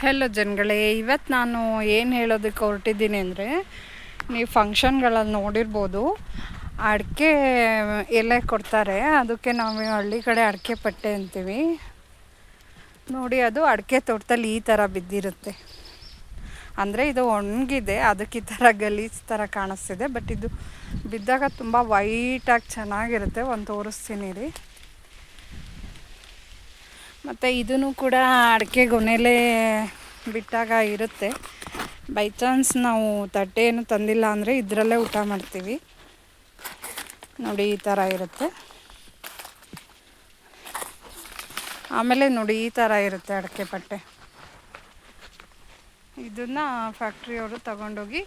Hello ಜನಗಳೇ, ಇವತ್ತು ನಾನು ಏನು ಹೇಳೋದಕ್ಕೆ ಹೊರಟಿದ್ದೀನಿ ಅಂದರೆ, ನೀವು ಫಂಕ್ಷನ್ಗಳಲ್ಲಿ ನೋಡಿರ್ಬೋದು, ಅಡಿಕೆ ಎಲೆ ಕೊಡ್ತಾರೆ. ಅದಕ್ಕೆ ನಾವು ಹಳ್ಳಿ ಕಡೆ ಅಡಿಕೆ ಪಟ್ಟೆ ಅಂತೀವಿ ನೋಡಿ. ಅದು ಅಡಿಕೆ ತೋಟದಲ್ಲಿ ಈ ಥರ ಬಿದ್ದಿರುತ್ತೆ. ಅಂದರೆ ಇದು ಒಣಗಿದೆ, ಅದಕ್ಕೆ ಈ ಥರ ಗಲೀಜು ಥರ ಕಾಣಿಸ್ತಿದೆ. ಬಟ್ ಇದು ಬಿದ್ದಾಗ ತುಂಬ ವೈಟಾಗಿ ಚೆನ್ನಾಗಿರುತ್ತೆ. ಒಂದು ತೋರಿಸ್ತೀನಿ ರೀ. ಮತ್ತು ಇದೂ ಕೂಡ ಅಡಿಕೆ ಗೊನೆಲೇ ಬಿಟ್ಟಾಗ ಇರುತ್ತೆ. ಬೈ ಚಾನ್ಸ್ ನಾವು ತಟ್ಟೆ ಏನು ತಂದಿಲ್ಲ ಅಂದರೆ ಇದರಲ್ಲೇ ಊಟ ಮಾಡ್ತೀವಿ ನೋಡಿ. ಈ ಥರ ಇರುತ್ತೆ. ಆಮೇಲೆ ನೋಡಿ ಈ ಥರ ಇರುತ್ತೆ ಅಡಿಕೆ ಪಟ್ಟೆ. ಇದನ್ನು ಫ್ಯಾಕ್ಟ್ರಿಯವರು ತಗೊಂಡೋಗಿ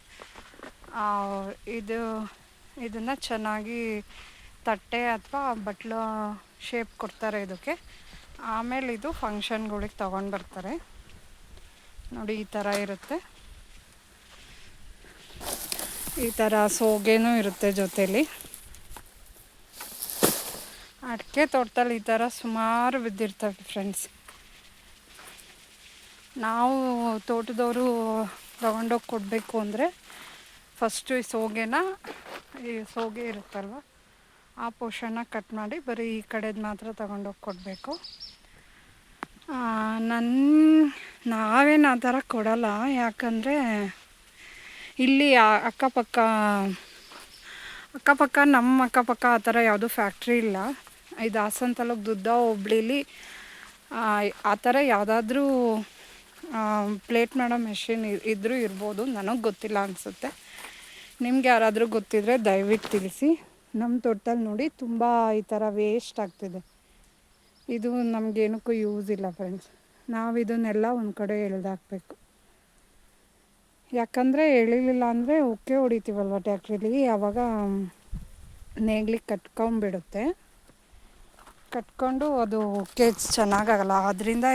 ಇದನ್ನು ಚೆನ್ನಾಗಿ ತಟ್ಟೆ ಅಥವಾ ಬಟ್ಲು ಶೇಪ್ ಕೊಡ್ತಾರೆ ಇದಕ್ಕೆ. ಆಮೇಲೆ ಇದು ಫಂಕ್ಷನ್ಗಳಿಗೆ ತೊಗೊಂಡು ಬರ್ತಾರೆ ನೋಡಿ. ಈ ಥರ ಇರುತ್ತೆ. ಈ ಥರ ಸೋಗೆನೂ ಇರುತ್ತೆ ಜೊತೇಲಿ. ಅಡಿಕೆ ತೋಟದಲ್ಲಿ ಈ ಥರ ಸುಮಾರು ಬಿದ್ದಿರ್ತವೆ ಫ್ರೆಂಡ್ಸ್. ನಾವು ತೋಟದವರು ತೊಗೊಂಡೋಗಿ ಕೊಡಬೇಕು ಅಂದರೆ ಫಸ್ಟು ಈ ಸೋಗೆ ಇರುತ್ತಲ್ವ, ಆ ಪೋರ್ಷನ್ನ ಕಟ್ ಮಾಡಿ ಬರೀ ಈ ಕಡೆದು ಮಾತ್ರ ತೊಗೊಂಡೋಗಿ ಕೊಡಬೇಕು. ನಾವೇನು ಆ ಥರ ಕೊಡೋಲ್ಲ. ಯಾಕಂದರೆ ಇಲ್ಲಿ ಅಕ್ಕಪಕ್ಕ ನಮ್ಮ ಅಕ್ಕಪಕ್ಕ ಆ ಥರ ಯಾವುದೂ ಫ್ಯಾಕ್ಟ್ರಿ ಇಲ್ಲ. ಇದು ಹಾಸನ ತಾಲೂಕು ದುದ್ದ ಹೋಬ್ಳಿಲಿ ಆ ಥರ ಯಾವುದಾದ್ರೂ ಪ್ಲೇಟ್ ಮಾಡೋ ಮೆಷಿನ್ ಇದ್ದರೂ ಇರ್ಬೋದು. ನನಗೆ ಗೊತ್ತಿಲ್ಲ ಅನಿಸುತ್ತೆ. ನಿಮ್ಗೆ ಯಾರಾದರೂ ಗೊತ್ತಿದ್ರೆ ದಯವಿಟ್ಟು ತಿಳಿಸಿ. ನಮ್ಮ ತೋಟದಲ್ಲಿ ನೋಡಿ ತುಂಬ ಈ ಥರ ವೇಸ್ಟ್ ಆಗ್ತಿದೆ. ಇದು ನಮಗೇನಕ್ಕೂ ಯೂಸ್ ಇಲ್ಲ ಫ್ರೆಂಡ್ಸ್. ನಾವು ಇದನ್ನೆಲ್ಲ ಒಂದು ಕಡೆ ಎಳೆದಾಕಬೇಕು. ಯಾಕಂದರೆ ಎಳಿಲಿಲ್ಲ ಅಂದರೆ ಉಕ್ಕೆ ಹೊಡಿತೀವಲ್ವ ಟ್ಯಾಕ್ಟ್ರಿಲಿ, ಆವಾಗ ನೇಗ್ಲಿಗೆ ಕಟ್ಕೊಂಬಿಡುತ್ತೆ. ಕಟ್ಕೊಂಡು ಅದು ಉಕ್ಕೆ ಚೆನ್ನಾಗಾಗಲ್ಲ. ಆದ್ದರಿಂದ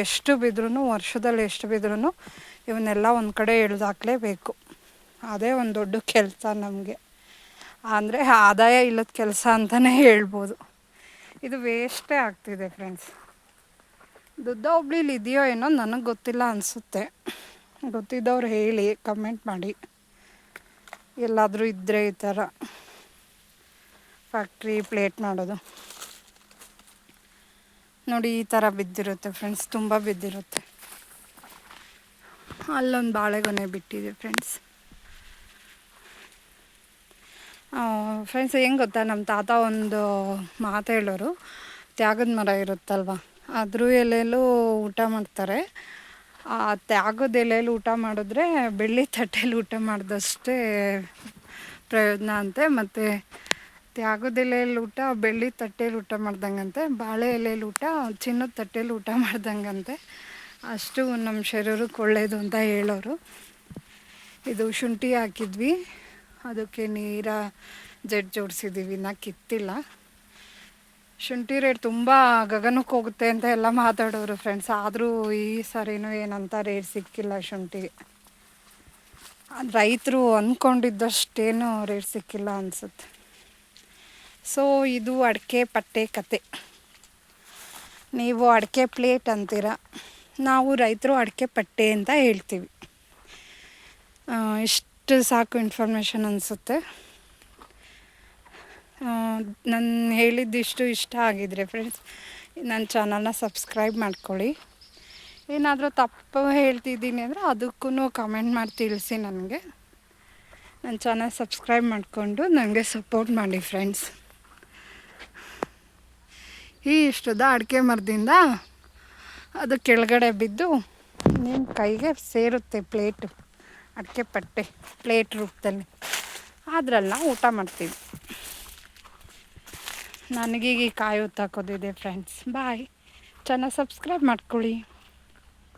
ಎಷ್ಟು ಬಿದ್ರೂ, ವರ್ಷದಲ್ಲಿ ಎಷ್ಟು ಬಿದ್ರೂ ಇವನ್ನೆಲ್ಲ ಒಂದು ಕಡೆ ಎಳೆದಾಕಲೇಬೇಕು. ಅದೇ ಒಂದು ದೊಡ್ಡ ಕೆಲಸ ನಮಗೆ. ಅಂದರೆ ಆದಾಯ ಇಲ್ಲದ ಕೆಲಸ ಅಂತಲೇ ಹೇಳ್ಬೋದು. ಇದು ವೇಸ್ಟೇ ಆಗ್ತಿದೆ ಫ್ರೆಂಡ್ಸ್. ದುದ್ದ ಹುಬ್ಳಿಲಿ ಇದೆಯೋ ಏನೋ ನನಗೆ ಗೊತ್ತಿಲ್ಲ ಅನಿಸುತ್ತೆ. ಗೊತ್ತಿದ್ದವ್ರು ಹೇಳಿ, ಕಮೆಂಟ್ ಮಾಡಿ. ಎಲ್ಲಾದರೂ ಇದ್ದರೆ ಈ ಥರ ಫ್ಯಾಕ್ಟ್ರಿ ಪ್ಲೇಟ್ ಮಾಡೋದು ನೋಡಿ. ಈ ಥರ ಬಿದ್ದಿರುತ್ತೆ ಫ್ರೆಂಡ್ಸ್, ತುಂಬ ಬಿದ್ದಿರುತ್ತೆ. ಅಲ್ಲೊಂದು ಬಾಳೆಗೊನೆ ಬಿಟ್ಟಿದೆ ಫ್ರೆಂಡ್ಸ್. ಫ್ರೆಂಡ್ಸ್ ಹೆಂಗೆ ಗೊತ್ತಾ, ನಮ್ಮ ತಾತ ಒಂದು ಮಾತು ಹೇಳೋರು, ತ್ಯಾಗದ ಮರ ಇರುತ್ತಲ್ವ, ಅದ್ರ ಎಲೆಯಲ್ಲೂ ಊಟ ಮಾಡ್ತಾರೆ. ಆ ತ್ಯಾಗದ ಎಲೆಯಲ್ಲಿ ಊಟ ಮಾಡಿದ್ರೆ ಬೆಳ್ಳಿ ತಟ್ಟೆಯಲ್ಲಿ ಊಟ ಮಾಡಿದಷ್ಟೇ ಪ್ರಯೋಜನ ಅಂತೆ. ಮತ್ತು ತ್ಯಾಗದ ಎಲೆಯಲ್ಲಿ ಊಟ ಬೆಳ್ಳಿ ತಟ್ಟೆಯಲ್ಲಿ ಊಟ ಮಾಡ್ದಂಗಂತೆ. ಬಾಳೆ ಎಲೆಯಲ್ಲಿ ಊಟ ಚಿನ್ನದ ತಟ್ಟೆಯಲ್ಲಿ ಊಟ ಮಾಡ್ದಂಗಂತೆ. ಅಷ್ಟು ನಮ್ಮ ಶರೀರಕ್ಕೆ ಒಳ್ಳೆಯದು ಅಂತ ಹೇಳೋರು. ಇದು ಶುಂಠಿ ಹಾಕಿದ್ವಿ, ಅದಕ್ಕೆ ನೀರ ಜೋಡಿಸಿದ್ದೀವಿ, ಇನ್ನೂ ಕಿತ್ತಿಲ್ಲ. ಶುಂಠಿ ರೇಟ್ ತುಂಬ ಗಗನಕ್ಕೆ ಹೋಗುತ್ತೆ ಅಂತ ಎಲ್ಲ ಮಾತಾಡೋರು ಫ್ರೆಂಡ್ಸ್. ಆದರೂ ಈ ಸರಿನೂ ಏನಂತ ರೇಟ್ ಸಿಕ್ಕಿಲ್ಲ ಶುಂಠಿಗೆ. ರೈತರು ಅಂದ್ಕೊಂಡಿದ್ದಷ್ಟೇನು ರೇಟ್ ಸಿಕ್ಕಿಲ್ಲ ಅನಿಸುತ್ತೆ. ಸೊ ಇದು ಅಡಿಕೆ ಪಟ್ಟೆ ಕತೆ. ನೀವು ಅಡಿಕೆ ಪ್ಲೇಟ್ ಅಂತೀರ, ನಾವು ರೈತರು ಅಡಿಕೆ ಪಟ್ಟೆ ಅಂತ ಹೇಳ್ತೀವಿ. ಇಷ್ಟು ಸಾಕು ಇನ್ಫಾರ್ಮೇಷನ್ ಅನಿಸುತ್ತೆ. ನಾನು ಹೇಳಿದ್ದಿಷ್ಟು ಇಷ್ಟ ಆಗಿದ್ರೆ ಫ್ರೆಂಡ್ಸ್, ನನ್ನ ಚಾನಲ್ನ ಸಬ್ಸ್ಕ್ರೈಬ್ ಮಾಡ್ಕೊಳ್ಳಿ. ಏನಾದರೂ ತಪ್ಪು ಹೇಳ್ತಿದ್ದೀನಿ ಅಂದರೆ ಅದಕ್ಕೂ ಕಮೆಂಟ್ ಮಾಡಿ ತಿಳಿಸಿ ನನಗೆ. ನನ್ನ ಚಾನಲ್ ಸಬ್ಸ್ಕ್ರೈಬ್ ಮಾಡಿಕೊಂಡು ನನಗೆ ಸಪೋರ್ಟ್ ಮಾಡಿ ಫ್ರೆಂಡ್ಸ್. ಇಷ್ಟದ ಅಡಿಕೆ ಮರದಿಂದ ಅದು ಕೆಳಗಡೆ ಬಿದ್ದು ನಿಮ್ಮ ಕೈಗೆ ಸೇರುತ್ತೆ ಪ್ಲೇಟು, ಅಡಿಕೆ ಪಟ್ಟೆ ಪ್ಲೇಟ್ ರೂಪದಲ್ಲಿ. ಅದ್ರಲ್ಲಿ ನಾವು ಊಟ ಮಾಡ್ತೀವಿ. ನನಗೀಗ ಕಾಯಿ ಹೊತ್ತಾಕೋದಿದೆ ಫ್ರೆಂಡ್ಸ್. ಬಾಯ್. ಚಾನಲ್ ಸಬ್ಸ್ಕ್ರೈಬ್ ಮಾಡ್ಕೊಳ್ಳಿ.